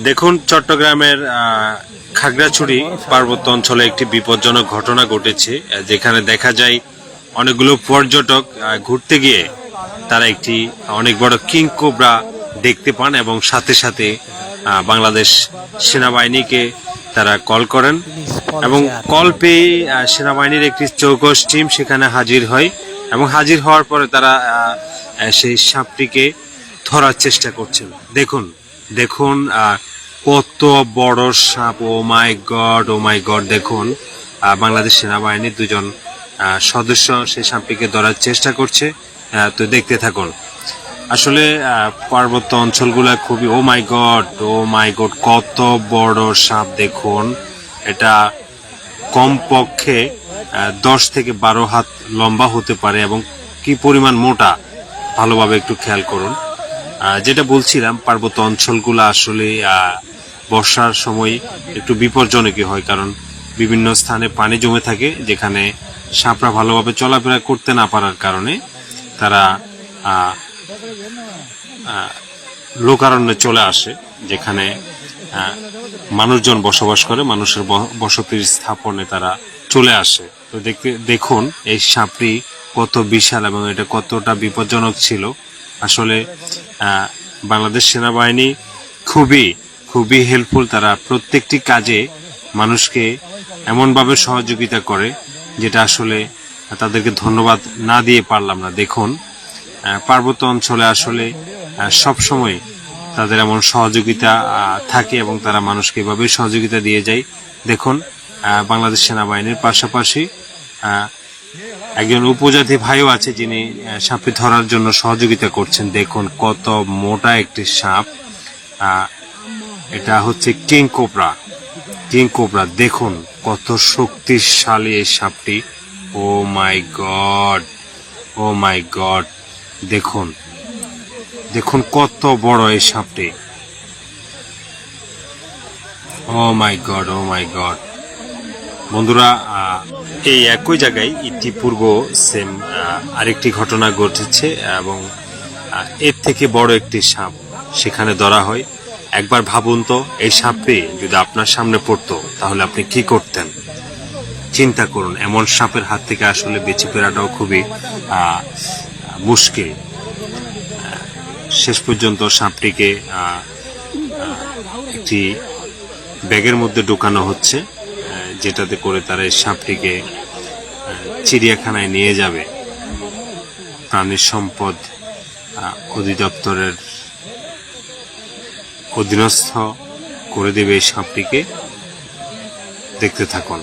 দেখুন, চট্টগ্রামের খাগড়াছড়ি পার্বত্য অঞ্চলে একটি বিপজ্জনক ঘটনা ঘটেছে, যেখানে দেখা যায় অনেকগুলো পর্যটক ঘুরতে গিয়ে তারা একটি অনেক বড় কিং কোবরা দেখতে পান এবং সাথে সাথে বাংলাদেশ সেনাবাহিনীকে তারা কল করেন এবং কল পেয়ে সেনাবাহিনীর একটি চৌকস টিম সেখানে হাজির হয় এবং হাজির হওয়ার পরে তারা সেই সাপটিকে ধরার চেষ্টা করছেন। দেখুন দেখুন কত বড় সাপ! ও মাই গড, ও মাই গড! দেখুন, বাংলাদেশ সেনাবাহিনীর দুজন সদস্য সেই সাপটিকে ধরার চেষ্টা করছে। তো দেখতে থাকুন। আসলে পার্বত্য অঞ্চলগুলা খুবই, ও মাই গড, ও মাই গড, কত বড় সাপ! দেখুন, এটা কমপক্ষে 10 থেকে 12 হাত লম্বা হতে পারে এবং কি পরিমাণ মোটা ভালোভাবে একটু খেয়াল করুন। যেটা বলছিলাম, পার্বত্য অঞ্চলগুলো আসলে বর্ষার সময় একটু বিপজ্জনকই হয়, কারণ বিভিন্ন স্থানে পানি জমে থাকে, যেখানে সাপরা ভালোভাবে চলাফেরা করতে না পারার কারণে তারা লোকারণ্যে চলে আসে, যেখানে মানুষজন বসবাস করে, মানুষের বসতির স্থাপনে তারা চলে আসে। তো দেখুন এই সাপটি কত বিশাল এবং এটা কতটা বিপজ্জনক ছিল। আসলে বাংলাদেশ সেনাবাহিনী খুবই খুবই হেল্পফুল। তারা প্রত্যেকটি কাজে মানুষকে এমনভাবে সহযোগিতা করে, যেটা আসলে তাদেরকে ধন্যবাদ না দিয়ে পারলাম না। দেখুন, পার্বত্য অঞ্চলে আসলে সবসময় তাদের এমন সহযোগিতা থাকে এবং তারা মানুষকে এভাবে সহযোগিতা দিয়ে যায়। দেখুন, বাংলাদেশ সেনাবাহিনীর পাশাপাশি একজন উপজাতি ভাইও আছে, যিনি সাপটি ধরার জন্য সহযোগিতা করছেন। দেখুন কত মোটা একটি সাপ! এটা হচ্ছে কিং কোবরা। কিং কোবরা, দেখুন কত শক্তিশালী এই সাপটি! ও মাই গড, ও মাই গড! দেখুন দেখুন কত বড় এই সাপটি! ও মাই গড, ও মাই গড! বন্ধুরা, এই একই জায়গায় ইতিপূর্ব সেম আরেকটি ঘটনা ঘটেছে এবং এর থেকে বড় একটি সাপ সেখানে ধরা হয়। একবার ভাবুন তো, এই সাপটি যদি আপনার সামনে পড়তো তাহলে আপনি কি করতেন? চিন্তা করুন। এমন সাপের হাত থেকে আসলে বেঁচে ফেরাটাও খুবই মুশকিল। শেষ পর্যন্ত সাপটিকে একটি ব্যাগের মধ্যে ঢুকানো হচ্ছে, যেটাতে করে তারা এই সাপটিকে চিড়িয়াখানায় নিয়ে যাবে। প্রাণী সম্পদ অধিদপ্তরের অধীনস্থ করে দেবে এই সাপটিকে। দেখতে থাকুন।